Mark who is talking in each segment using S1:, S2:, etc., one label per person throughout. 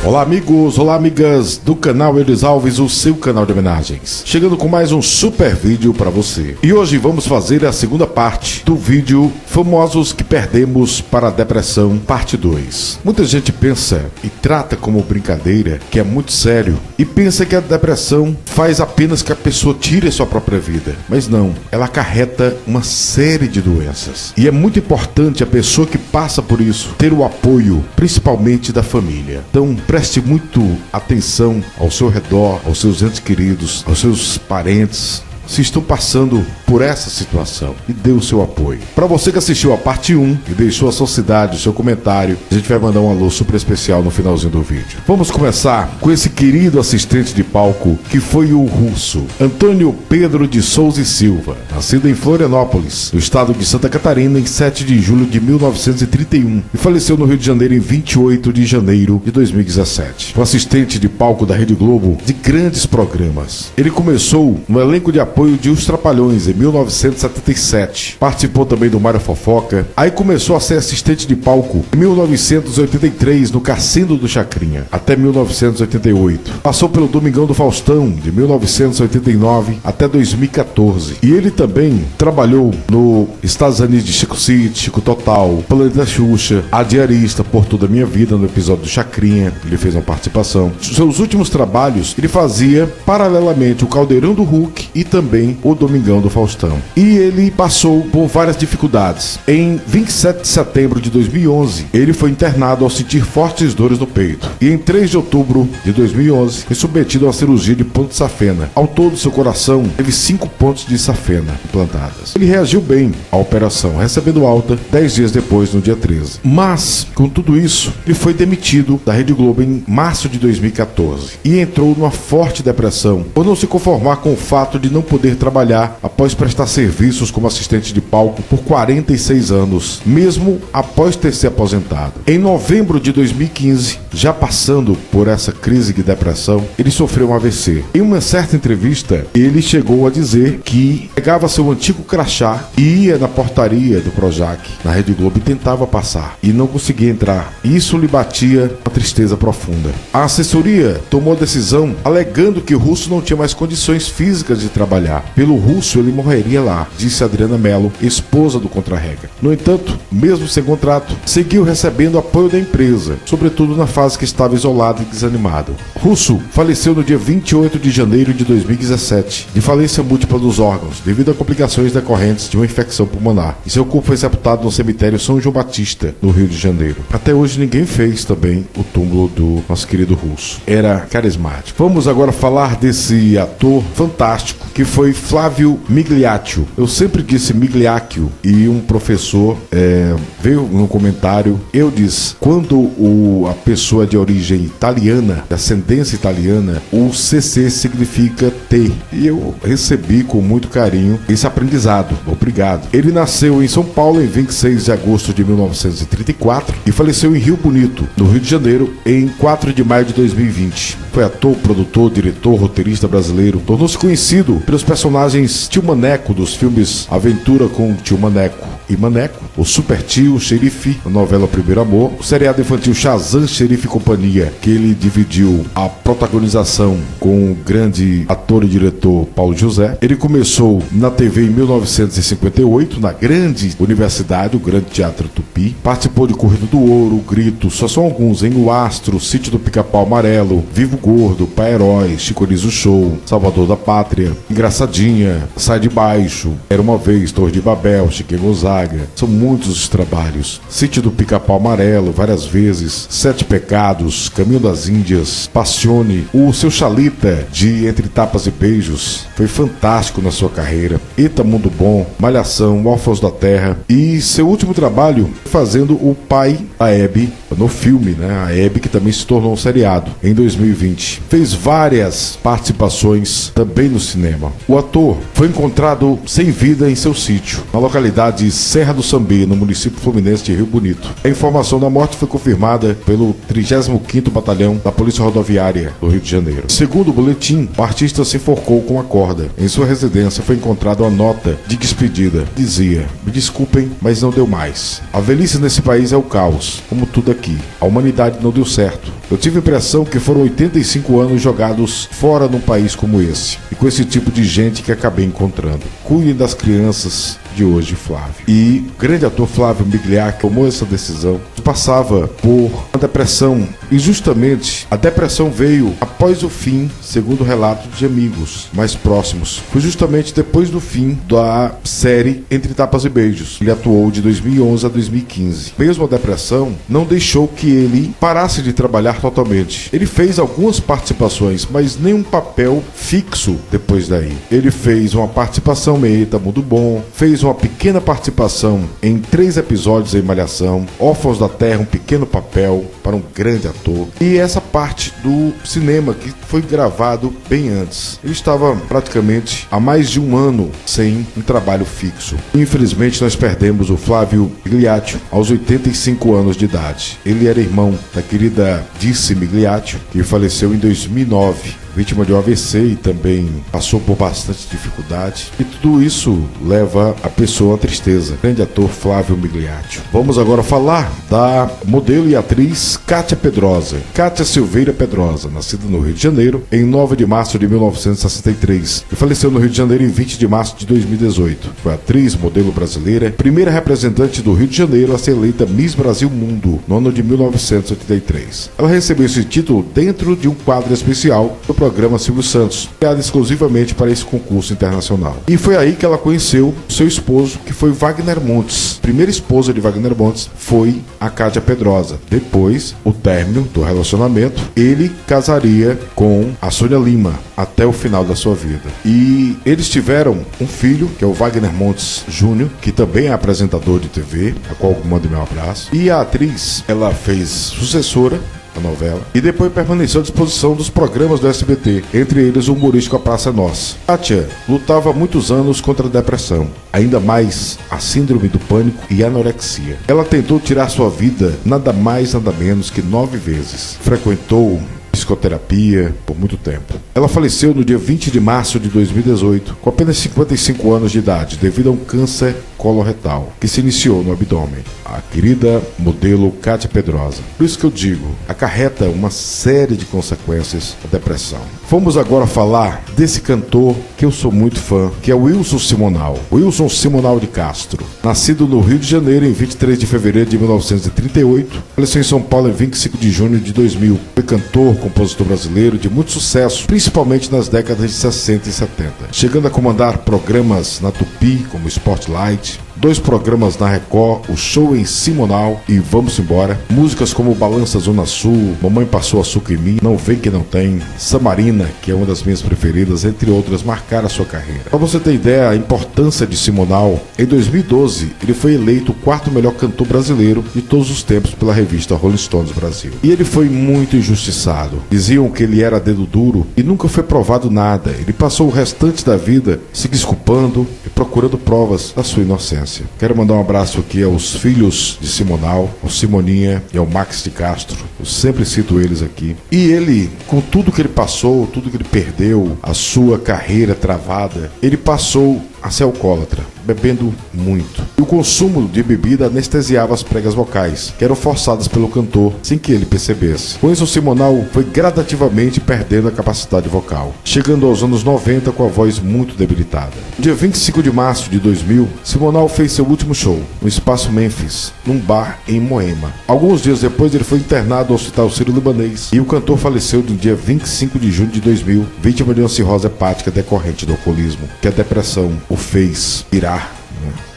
S1: Olá amigos, olá amigas do canal Eudes Alves, o seu canal de homenagens. Chegando com mais um super vídeo para você. E hoje vamos fazer a segunda parte do vídeo Famosos que Perdemos para a Depressão, parte 2. Muita gente pensa e trata como brincadeira, que é muito sério, e pensa que a depressão faz apenas que a pessoa tire a sua própria vida. Mas não, ela acarreta uma série de doenças. E é muito importante a pessoa que passa por isso ter o apoio, principalmente da família. Então preste muito atenção ao seu redor, aos seus entes queridos, aos seus parentes, se estão passando por essa situação, e dê o seu apoio. Para você que assistiu a parte 1 e deixou a sua cidade, o seu comentário, a gente vai mandar um alô super especial no finalzinho do vídeo. Vamos começar com esse querido assistente de palco que foi o russo Antônio Pedro de Souza e Silva, nascido em Florianópolis, no estado de Santa Catarina, em 7 de julho de 1931 e faleceu no Rio de Janeiro em 28 de janeiro de 2017. Foi assistente de palco da Rede Globo de grandes programas. Ele começou no elenco de apoio de Os Trapalhões em 1977. Participou também do Mário Fofoca. Aí começou a ser assistente de palco em 1983 no Cassino do Chacrinha, até 1988. Passou pelo Domingão do Faustão, de 1989 até 2014. E ele também trabalhou no Estados Unidos de Chico City, Chico Total, Planeta Xuxa, A Diarista, Por Toda a Minha Vida, no episódio do Chacrinha. Ele fez uma participação. Seus últimos trabalhos, ele fazia paralelamente o Caldeirão do Hulk e também o Domingão do Faustão. E ele passou por várias dificuldades. Em 27 de setembro de 2011, ele foi internado ao sentir fortes dores no peito. E em 3 de outubro de 2011, foi submetido a uma cirurgia de ponto de safena. Ao todo, seu coração teve 5 pontos de safena implantadas. Ele reagiu bem à operação, recebendo alta 10 dias depois, no dia 13. Mas, com tudo isso, ele foi demitido da Rede Globo em março de 2014 e entrou numa forte depressão por não se conformar com o fato de não poder trabalhar após prestar serviços como assistente de palco por 46 anos, mesmo após ter se aposentado. Em novembro de 2015, já passando por essa crise de depressão, ele sofreu um AVC. Em uma certa entrevista, ele chegou a dizer que pegava seu antigo crachá e ia na portaria do Projac, na Rede Globo, e tentava passar, e não conseguia entrar. Isso lhe batia uma tristeza profunda. A assessoria tomou a decisão alegando que o russo não tinha mais condições físicas de trabalhar. Pelo russo, ele morreria lá, disse Adriana Mello, esposa do Contra-Regra. No entanto, mesmo sem contrato, seguiu recebendo apoio da empresa, sobretudo na fase que estava isolado e desanimado. Russo faleceu no dia 28 de janeiro de 2017, de falência múltipla dos órgãos, devido a complicações decorrentes de uma infecção pulmonar, e seu corpo foi sepultado no cemitério São João Batista, no Rio de Janeiro. Até hoje ninguém fez também o túmulo do nosso querido russo. Era carismático. Vamos agora falar desse ator fantástico, que foi Flávio Migliaccio. Eu sempre disse Migliaccio, e um professor veio no comentário, eu disse, quando a pessoa é de origem italiana, de ascendência italiana, o CC significa T. E eu recebi com muito carinho esse aprendizado. Obrigado. Ele nasceu em São Paulo em 26 de agosto de 1934 e faleceu em Rio Bonito, no Rio de Janeiro, em 4 de maio de 2020. Foi ator, produtor, diretor, roteirista brasileiro. Tornou-se conhecido pelos personagens Tio Maneco dos filmes Aventura com Tio Maneco e Maneco, o Super Tio, o Xerife, a novela Primeiro Amor, o seriado infantil Shazam, Xerife e Companhia, que ele dividiu a protagonização com o grande ator e diretor Paulo José. Ele começou na TV em 1958, na grande universidade, o Grande Teatro Tupi. Participou de Corrida do Ouro, o Grito, só são alguns, hein? O Astro, Sítio do Pica-Pau Amarelo, Vivo Gordo, Pai Herói, Chico Anísio Show, Salvador da Pátria, Engraçadinha, Sai de Baixo, Era Uma Vez, Torre de Babel, Chiquinho Gonzaga. São muitos os trabalhos. Sítio do Pica-Pau Amarelo, várias vezes. 7 Pecados, Caminho das Índias, Passione, o seu Chalita de Entre Tapas e Beijos. Foi fantástico na sua carreira. Eita Mundo Bom, Malhação, Órfãos da Terra. E seu último trabalho fazendo o pai da Hebe no filme, né? A Hebe, que também se tornou um seriado em 2020. 2020. Fez várias participações também no cinema. O ator foi encontrado sem vida em seu sítio, na localidade Serra do Sambê, no município fluminense de Rio Bonito. A informação da morte foi confirmada pelo 35º Batalhão da Polícia Rodoviária do Rio de Janeiro. Segundo o boletim, o artista se enforcou com uma corda. Em sua residência foi encontrada uma nota de despedida. Dizia: "Me desculpem, mas não deu mais. A velhice nesse país é o caos, como tudo aqui. A humanidade não deu certo. Eu tive a impressão que foram 85 anos jogados fora num país como esse. E com esse tipo de gente que acabei encontrando. Cuidem das crianças de hoje, Flávio." E o grande ator Flávio Migliaccio tomou essa decisão. Passava por uma depressão e justamente a depressão veio após o fim, segundo relatos de amigos mais próximos. Foi justamente depois do fim da série Entre Tapas e Beijos. Ele atuou de 2011 a 2015. Mesmo a depressão não deixou que ele parasse de trabalhar totalmente. Ele fez algumas participações, mas nenhum papel fixo depois daí. Ele fez uma participação em Eita Mundo Bom, fez uma pequena participação em 3 episódios em Malhação, Órfãos da Terra, um pequeno papel para um grande ator. E essa parte do cinema que foi gravado bem antes. Ele estava praticamente há mais de um ano sem um trabalho fixo. Infelizmente nós perdemos o Flávio Migliaccio aos 85 anos de idade. Ele era irmão da querida Dice Migliaccio, que faleceu em 2009. Vítima de um AVC e também passou por bastante dificuldade. E tudo isso leva a pessoa à tristeza. Grande ator Flávio Migliaccio. Vamos agora falar da modelo e atriz Kátia Pedrosa. Kátia Silveira Pedrosa, nascida no Rio de Janeiro em 9 de março de 1963 e faleceu no Rio de Janeiro em 20 de março de 2018. Foi atriz, modelo brasileira, primeira representante do Rio de Janeiro a ser eleita Miss Brasil Mundo no ano de 1983. Ela recebeu esse título dentro de um quadro especial do programa Silvio Santos, criado exclusivamente para esse concurso internacional. E foi aí que ela conheceu seu esposo, que foi Wagner Montes. A primeira esposa de Wagner Montes foi a Kátia Pedrosa. Depois, o término do relacionamento, ele casaria com a Sônia Lima até o final da sua vida. E eles tiveram um filho, que é o Wagner Montes Júnior, que também é apresentador de TV, a qual eu mando meu abraço. E a atriz, ela fez Sucessora, a novela, e depois permaneceu à disposição dos programas do SBT, entre eles o humorístico A Praça é Nossa. Kátia lutava há muitos anos contra a depressão, ainda mais a síndrome do pânico e anorexia. Ela tentou tirar sua vida nada mais nada menos que 9 vezes. Frequentou psicoterapia por muito tempo. Ela faleceu no dia 20 de março de 2018, com apenas 55 anos de idade, devido a um câncer coloretal, que se iniciou no abdômen. A querida modelo Kátia Pedrosa. Por isso que eu digo, acarreta uma série de consequências a depressão. Vamos agora falar desse cantor que eu sou muito fã, que é Wilson Simonal. Wilson Simonal de Castro. Nascido no Rio de Janeiro em 23 de fevereiro de 1938, faleceu em São Paulo em 25 de junho de 2000. Foi cantor, compositor brasileiro de muito sucesso, principalmente nas décadas de 60 e 70. Chegando a comandar programas na Tupi, como Spotlight, 2 programas na Record, o Show em Simonal e Vamos Embora. Músicas como Balança Zona Sul, Mamãe Passou Açúcar em Mim, Não Vem Que Não Tem, Samarina, que é uma das minhas preferidas, entre outras, marcaram a sua carreira. Para você ter ideia, a importância de Simonal, em 2012, ele foi eleito o 4º melhor cantor brasileiro de todos os tempos pela revista Rolling Stones Brasil. E ele foi muito injustiçado. Diziam que ele era dedo duro e nunca foi provado nada. Ele passou o restante da vida se desculpando e procurando provas da sua inocência. Quero mandar um abraço aqui aos filhos de Simonal, ao Simoninha e ao Max de Castro. Eu sempre cito eles aqui. E ele, com tudo que ele passou, tudo que ele perdeu, a sua carreira travada, ele passou a ser alcoólatra, bebendo muito. E o consumo de bebida anestesiava as pregas vocais, que eram forçadas pelo cantor, sem que ele percebesse. Com isso, o Simonal foi gradativamente perdendo a capacidade vocal, chegando aos anos 90 com a voz muito debilitada. No dia 25 de março de 2000, Simonal fez seu último show, no Espaço Memphis, num bar em Moema. Alguns dias depois, ele foi internado no Hospital Sírio-Libanês e o cantor faleceu no dia 25 de junho de 2000, vítima de uma cirrose hepática decorrente do alcoolismo, que a depressão o fez virar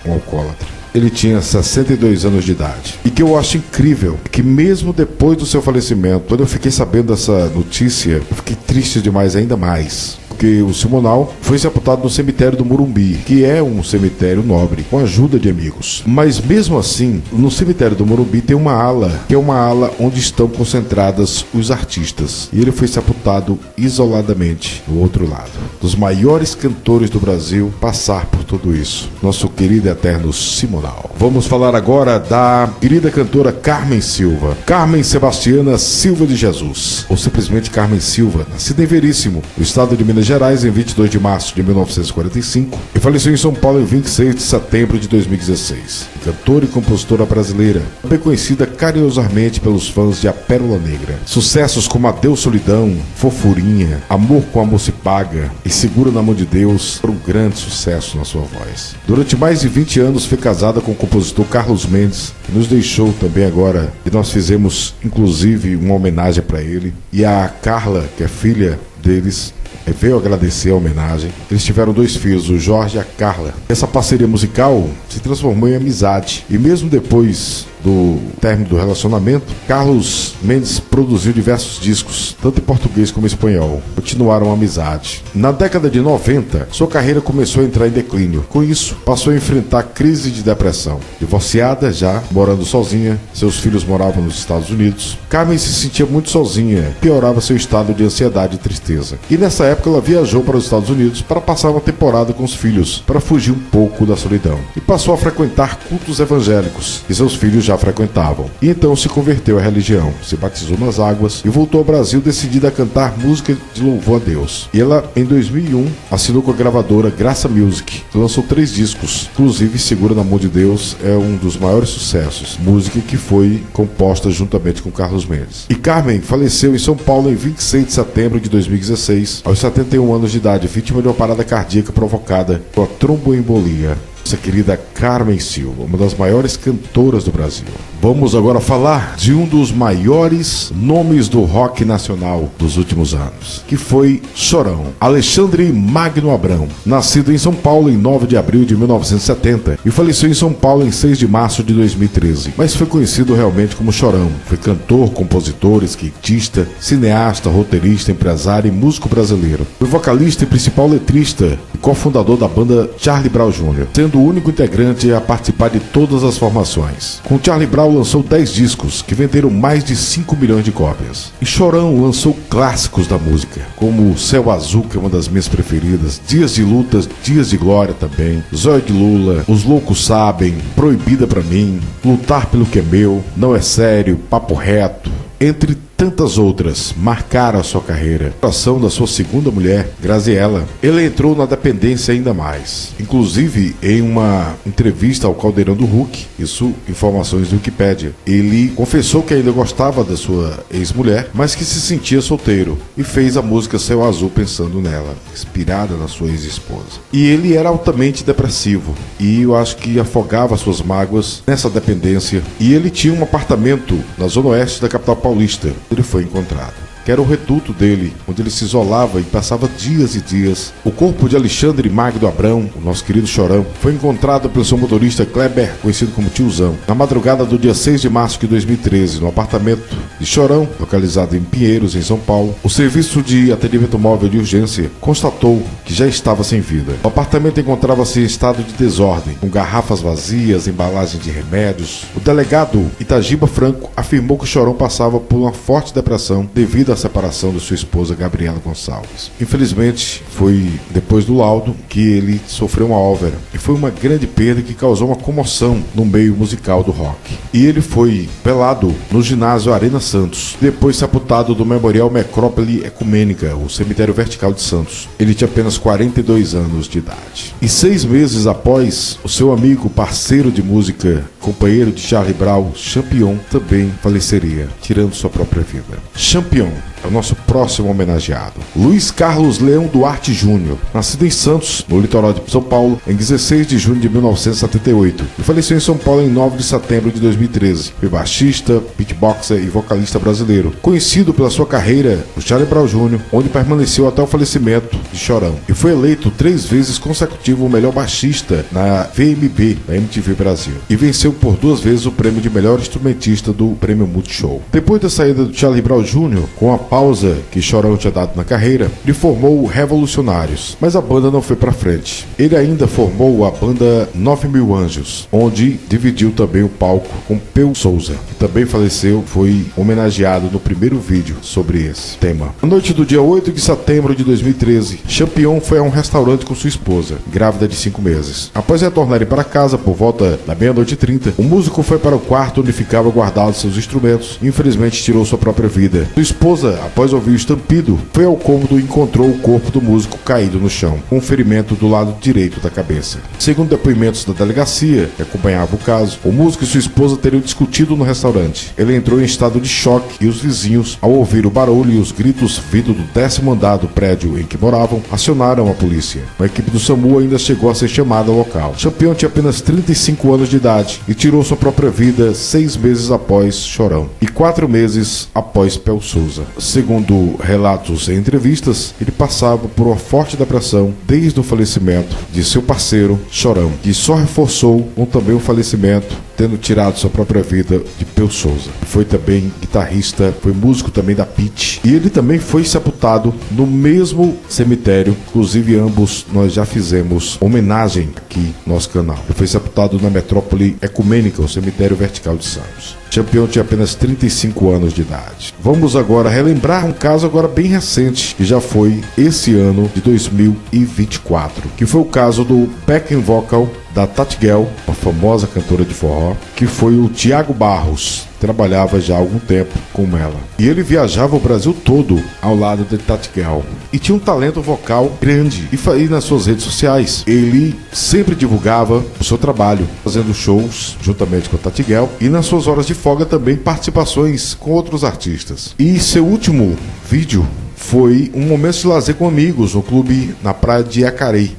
S1: um alcoólatra. Ele tinha 62 anos de idade. E que eu acho incrível é que mesmo depois do seu falecimento, quando eu fiquei sabendo dessa notícia, eu fiquei triste demais, ainda mais. Porque porque o Simonal foi sepultado no cemitério do Morumbi, que é um cemitério nobre, com a ajuda de amigos. Mas mesmo assim, no cemitério do Morumbi tem uma ala, que é uma ala onde estão concentradas os artistas. E ele foi sepultado isoladamente no outro lado. Dos maiores cantores do Brasil passar por tudo isso. Nosso querido e eterno Simonal. Vamos falar agora da querida cantora Carmen Silva. Carmen Sebastiana Silva de Jesus, ou simplesmente Carmen Silva, nascida em Veríssimo, no estado de Minas Gerais, em 22 de março de 1945 e faleceu em São Paulo em 26 de setembro de 2016. Cantora e compositora brasileira, bem conhecida carinhosamente pelos fãs de A Pérola Negra. Sucessos como Adeus Solidão, Fofurinha, Amor com Amor se Paga e Segura na Mão de Deus foram um grande sucesso na sua voz. Durante mais de 20 anos foi casada com o compositor Carlos Mendes, que nos deixou também agora, e nós fizemos inclusive uma homenagem para ele. E a Carla, que é filha deles, veio agradecer a homenagem. Eles tiveram 2 filhos, o Jorge e a Carla. Essa parceria musical se transformou em amizade. E mesmo depois do término do relacionamento, Carlos Mendes produziu diversos discos, tanto em português como em espanhol. Continuaram a amizade. Na década de 90, sua carreira começou a entrar em declínio. Com isso, passou a enfrentar crise de depressão. Divorciada já, morando sozinha, seus filhos moravam nos Estados Unidos. Carmen se sentia muito sozinha, piorava seu estado de ansiedade e tristeza. E nessa época ela viajou para os Estados Unidos para passar uma temporada com os filhos, para fugir um pouco da solidão. E passou a frequentar cultos evangélicos, que seus filhos já frequentavam. E então se converteu à religião, se batizou nas águas e voltou ao Brasil decidida a cantar música de louvor a Deus. E ela, em 2001, assinou com a gravadora Graça Music, que lançou 3 discos, inclusive Segura na Mão de Deus é um dos maiores sucessos, música que foi composta juntamente com Carlos Mendes. E Carmen faleceu em São Paulo em 26 de setembro de 2016, aos 71 anos de idade, vítima de uma parada cardíaca provocada por tromboembolia. Nossa querida Carmen Silva, uma das maiores cantoras do Brasil. Vamos agora falar de um dos maiores nomes do rock nacional dos últimos anos, que foi Chorão. Alexandre Magno Abrão, nascido em São Paulo em 9 de abril de 1970 e faleceu em São Paulo em 6 de março de 2013, mas foi conhecido realmente como Chorão. Foi cantor, compositor, skatista, cineasta, roteirista, empresário e músico brasileiro. Foi vocalista e principal letrista e cofundador da banda Charlie Brown Jr., sendo o único integrante a participar de todas as formações. Com Charlie Brown lançou 10 discos, que venderam mais de 5 milhões de cópias. E Chorão lançou clássicos da música, como Céu Azul, que é uma das minhas preferidas, Dias de Lutas, Dias de Glória também, Zóio de Lula, Os Loucos Sabem, Proibida Pra Mim, Lutar Pelo Que É Meu, Não É Sério, Papo Reto, entre tantas outras, marcaram a sua carreira. A ação da sua segunda mulher, Graziella, ele entrou na dependência ainda mais. Inclusive, em uma entrevista ao Caldeirão do Hulk, isso informações do Wikipédia, ele confessou que ainda gostava da sua ex-mulher, mas que se sentia solteiro, e fez a música Céu Azul pensando nela, inspirada na sua ex-esposa. E ele era altamente depressivo, e eu acho que afogava suas mágoas nessa dependência, e ele tinha um apartamento na zona oeste da capital paulista. Ele foi encontrado, que era o reduto dele, onde ele se isolava e passava dias e dias. O corpo de Alexandre Magno Abrão, o nosso querido Chorão, foi encontrado pelo seu motorista Kleber, conhecido como Tiozão, na madrugada do dia 6 de março de 2013, no apartamento de Chorão, localizado em Pinheiros, em São Paulo. O serviço de atendimento móvel de urgência constatou que já estava sem vida. O apartamento encontrava-se em estado de desordem, com garrafas vazias, embalagens de remédios. O delegado Itagiba Franco afirmou que Chorão passava por uma forte depressão devido à separação de sua esposa Gabriela Gonçalves. Infelizmente, foi depois do laudo que ele sofreu uma úlcera, e foi uma grande perda que causou uma comoção no meio musical do rock. E ele foi velado no ginásio Arena Santos, depois sepultado do Memorial Necrópole Ecumênica, o cemitério vertical de Santos. Ele tinha apenas 42 anos de idade. E 6 meses após, o seu amigo, parceiro de música, companheiro de Charlie Brown, Champion, também faleceria, tirando sua própria vida. Champion é o nosso próximo homenageado. Luiz Carlos Leão Duarte Júnior, nascido em Santos, no litoral de São Paulo, em 16 de junho de 1978, e faleceu em São Paulo em 9 de setembro de 2013. Foi baixista, beatboxer e vocalista brasileiro, conhecido pela sua carreira no Charlie Brown Jr., onde permaneceu até o falecimento de Chorão, e foi eleito 3 vezes consecutivo o melhor baixista na VMB, da MTV Brasil, e venceu por 2 vezes o prêmio de melhor instrumentista do Prêmio Multishow. Depois da saída do Charlie Brown Jr., com a pausa que Chorão tinha dado na carreira, ele formou o Revolucionários, mas a banda não foi pra frente. Ele ainda formou a banda 9.000 Anjos, onde dividiu também o palco com Peu Souza, que também faleceu, foi homenageado no primeiro vídeo sobre esse tema. Na noite do dia 8 de setembro de 2013, Champion foi a um restaurante com sua esposa, grávida de 5 meses. Após retornarem para casa por volta da meia-noite e 30, o músico foi para o quarto onde ficava guardado seus instrumentos e infelizmente tirou sua própria vida. Sua esposa, após ouvir o estampido, foi ao cômodo e encontrou o corpo do músico caído no chão, com um ferimento do lado direito da cabeça. Segundo depoimentos da delegacia, que acompanhava o caso, o músico e sua esposa teriam discutido no restaurante. Ele entrou em estado de choque e os vizinhos, ao ouvir o barulho e os gritos vindo do 10º andar do prédio em que moravam, acionaram a polícia. A equipe do SAMU ainda chegou a ser chamada ao local. Champion tinha apenas 35 anos de idade e tirou sua própria vida 6 meses após Chorão e 4 meses após Peu Souza. Segundo relatos em entrevistas, ele passava por uma forte depressão desde o falecimento de seu parceiro, Chorão, que só reforçou com também o falecimento, tendo tirado sua própria vida, de Peu Souza. Foi também guitarrista, foi músico também da Pitty, e ele também foi sepultado no mesmo cemitério, inclusive ambos nós já fizemos homenagem aqui no nosso canal. Ele foi sepultado na Metrópole Ecumênica, o cemitério vertical de Santos. Champion tinha apenas 35 anos de idade. Vamos agora relembrar um caso agora bem recente, que já foi esse ano de 2024, que foi o caso do backing vocal da Tati Guel, uma famosa cantora de forró, que foi o Tiago Barros. Trabalhava já há algum tempo com ela. E ele viajava o Brasil todo ao lado de Tati Guel. E tinha um talento vocal grande. E nas suas redes sociais, ele sempre divulgava o seu trabalho, fazendo shows juntamente com a Tati Guel. E nas suas horas de folga também participações com outros artistas. E seu último vídeo foi um momento de lazer com amigos no clube na praia de Acaraí,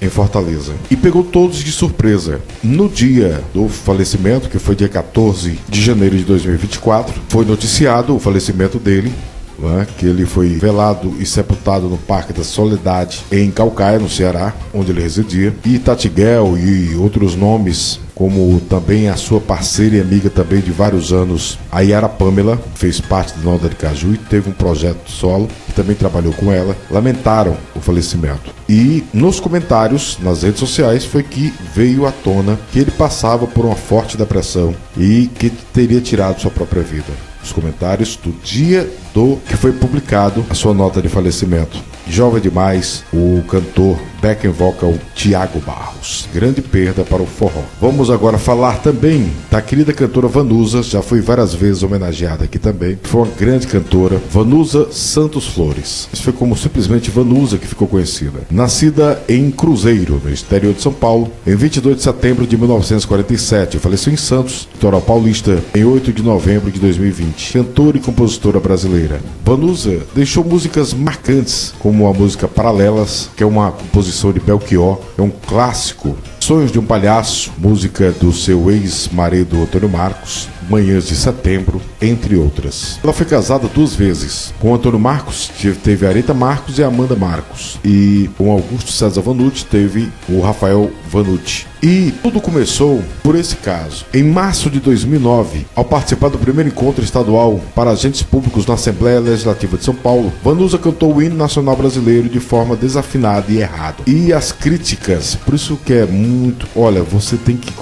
S1: em Fortaleza. E pegou todos de surpresa. No dia do falecimento, que foi dia 14 de janeiro de 2024, foi noticiado o falecimento dele, que ele foi velado e sepultado no Parque da Soledade, em Caucaia, no Ceará, onde ele residia. E Tati Guel e outros nomes, como também a sua parceira e amiga também de vários anos, a Yara Pamela, fez parte do Nalda de Caju e teve um projeto solo, que também trabalhou com ela, lamentaram o falecimento. E nos comentários, nas redes sociais, foi que veio à tona que ele passava por uma forte depressão e que teria tirado sua própria vida. Os comentários do dia do que foi publicado a sua nota de falecimento. Jovem demais, o cantor backing vocal Tiago Barros. Grande perda para o forró. Vamos agora falar também da querida cantora Vanusa, já foi várias vezes homenageada aqui também. Foi uma grande cantora, Vanusa Santos Flores. Isso foi como simplesmente Vanusa que ficou conhecida. Nascida em Cruzeiro, no exterior de São Paulo, em 22 de setembro de 1947. Faleceu em Santos, litoral paulista, em 8 de novembro de 2020. Cantora e compositora brasileira. Vanusa deixou músicas marcantes, como a música Paralelas, que é uma composição de Belchior, é um clássico. Sonhos de um Palhaço, música do seu ex-marido Antônio Marcos, Manhãs de Setembro, entre outras. Ela foi casada 2 vezes. Com Antônio Marcos, teve a Areta Marcos e a Amanda Marcos. E com Augusto César Vanucci, teve o Rafael Vanucci. E tudo começou por esse caso. Em março de 2009, ao participar do primeiro encontro estadual para agentes públicos na Assembleia Legislativa de São Paulo, Vanusa cantou o hino nacional brasileiro de forma desafinada e errada. E as críticas, por isso que é muito... Olha, você tem que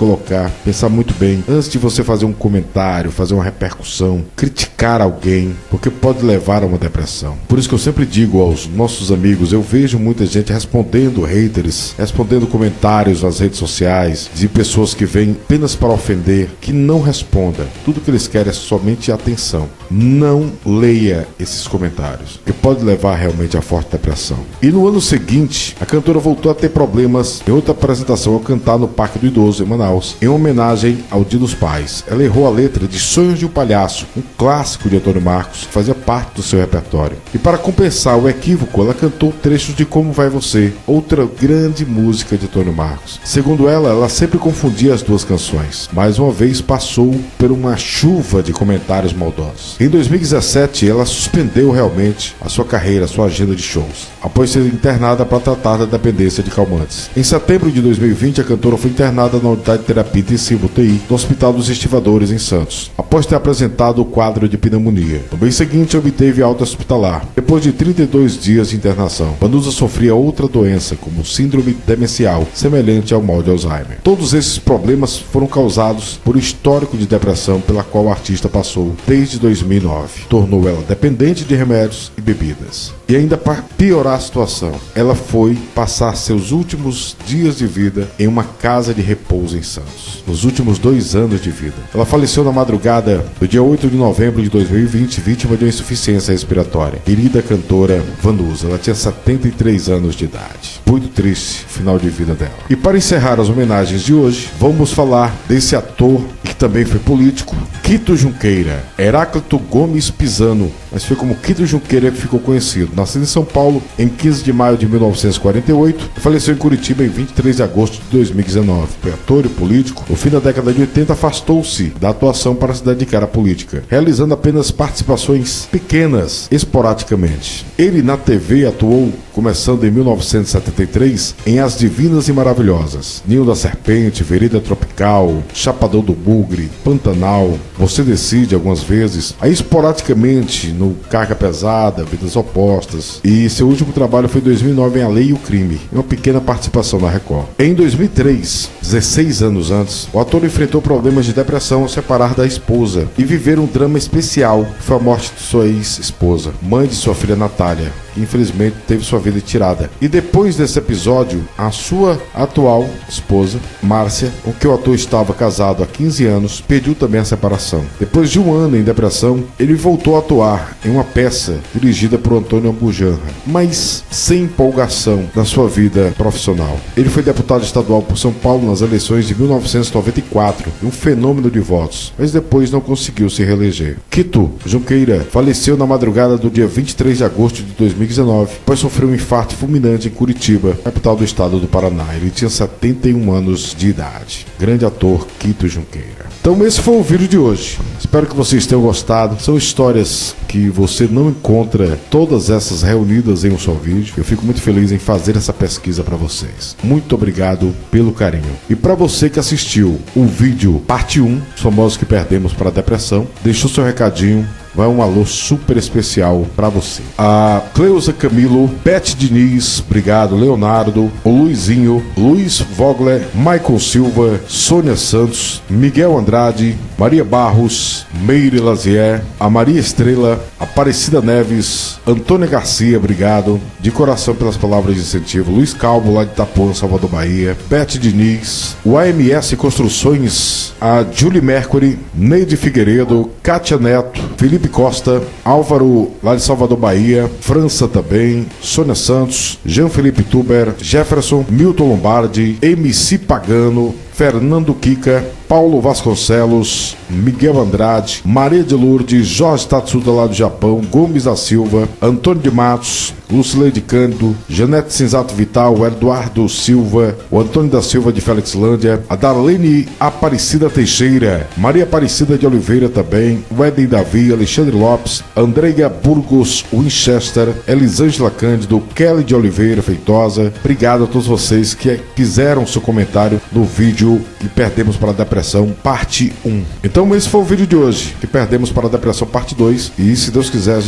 S1: pensar muito bem, antes de você fazer um comentário, fazer uma repercussão, criticar alguém, porque pode levar a uma depressão. Por isso que eu sempre digo aos nossos amigos, eu vejo muita gente respondendo haters, respondendo comentários nas redes sociais, de pessoas que vêm apenas para ofender, que não responda. Tudo que eles querem é somente atenção. Não leia esses comentários, que pode levar realmente a forte depressão. E no ano seguinte, a cantora voltou a ter problemas em outra apresentação ao cantar no Parque do Idoso, em Manaus, em homenagem ao Dia dos Pais. Ela errou a letra de Sonhos de um Palhaço, um clássico de Antônio Marcos, que fazia parte do seu repertório. E para compensar o equívoco, ela cantou trechos de Como Vai Você, outra grande música de Antônio Marcos. Segundo ela sempre confundia as duas canções. Mais uma vez passou por uma chuva de comentários maldosos. Em 2017, ela suspendeu realmente a sua carreira, a sua agenda de shows, após ser internada para tratar da dependência de calmantes. Em setembro de 2020, a cantora foi internada na unidade de terapia intensiva UTI do Hospital dos Estivadores, em Santos, após ter apresentado o quadro de pneumonia. No mês seguinte, obteve alta hospitalar. Depois de 32 dias de internação, Vanusa sofria outra doença, como síndrome demencial, semelhante ao mal de Alzheimer. Todos esses problemas foram causados por um histórico de depressão pela qual o artista passou desde 2009. Tornou ela dependente de remédios e bebidas. E ainda para piorar a situação, ela foi passar seus últimos dias de vida em uma casa de repouso em Santos, nos últimos 2 anos de vida. Ela faleceu na madrugada do dia 8 de novembro de 2020, vítima de uma insuficiência respiratória. Querida cantora Vanusa, ela tinha 73 anos de idade. Muito triste o final de vida dela. E para encerrar as homenagens de hoje, vamos falar desse ator que também foi político, Quito Junqueira, Heráclito Gomes Pisano, mas foi como Quito Junqueira que ficou conhecido. Nascido em São Paulo em 15 de maio de 1948 e faleceu em Curitiba em 23 de agosto de 2019. Foi ator e político. No fim da década de 80 afastou-se da atuação para se dedicar à política, realizando apenas participações pequenas, esporadicamente. Ele na TV atuou começando em 1973 em As Divinas e Maravilhosas, Ninho da Serpente, Vereda Tropical, Chapadão do Bugre, Pantanal, Você Decide algumas vezes, aí esporadicamente no Carga Pesada, Vidas Opostas, e seu último trabalho foi em 2009 em A Lei e o Crime, em uma pequena participação na Record. Em 2003, 16 anos antes, o ator enfrentou problemas de depressão ao separar da esposa e viver um drama especial, que foi a morte de sua ex-esposa, mãe de sua filha Natália, que infelizmente teve sua vida tirada. E depois desse episódio, a sua atual esposa, Márcia, com quem o ator estava casado há 15 anos, pediu também a separação. Depois de 1 ano em depressão, ele voltou a atuar em uma peça dirigida por Antônio Bujanra, mas sem empolgação na sua vida profissional. Ele foi deputado estadual por São Paulo nas eleições de 1994, um fenômeno de votos, mas depois não conseguiu se reeleger. Quito Junqueira faleceu na madrugada do dia 23 de agosto de 2019, pois sofreu um infarto fulminante em Curitiba, capital do estado do Paraná. Ele tinha 71 anos de idade. Grande ator Quito Junqueira. Então esse foi o vídeo de hoje. Espero que vocês tenham gostado. São histórias que você não encontra todas essas reunidas em um só vídeo. Eu fico muito feliz em fazer essa pesquisa para vocês. Muito obrigado pelo carinho. E para você que assistiu o vídeo parte 1, os famosos que perdemos para a depressão, deixou seu recadinho. Vai um alô super especial pra você. A Cleusa Camilo, Beth Diniz, obrigado, Leonardo, o Luizinho, Luiz Vogler, Michael Silva, Sônia Santos, Miguel Andrade, Maria Barros, Meire Lazier, a Maria Estrela, Aparecida Neves, Antônia Garcia, obrigado, de coração pelas palavras de incentivo, Luiz Calvo, lá de Itapuã, Salvador, Bahia, Beth Diniz, o AMS Construções, a Julie Mercury, Neide Figueiredo, Kátia Neto, Felipe Costa, Álvaro, lá de Salvador, Bahia, França também, Sônia Santos, Jean Felipe Tuber, Jefferson, Milton Lombardi, MC Pagano, Fernando Kika, Paulo Vasconcelos, Miguel Andrade, Maria de Lourdes, Jorge Tatsuda lá do Japão, Gomes da Silva, Antônio de Matos, Lucileide Cândido, Janete Senzato Vital, Eduardo Silva, o Antônio da Silva de Felixlândia, a Darlene Aparecida Teixeira, Maria Aparecida de Oliveira também, o Eden Davi, Alexandre Lopes, Andreia Burgos Winchester, Elisângela Cândido, Kelly de Oliveira Feitosa. Obrigado a todos vocês que fizeram seu comentário no vídeo que perdemos para a depressão parte 1. Então esse foi o vídeo de hoje, que perdemos para a depressão parte 2, e se Deus quiser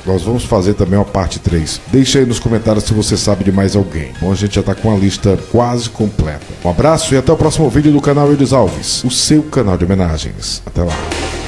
S1: nós vamos fazer também uma parte 3. Deixa aí nos comentários se você sabe de mais alguém. Bom, a gente já está com a lista quase completa. Um abraço e até o próximo vídeo do canal Eudes Alves, o seu canal de homenagens. Até lá.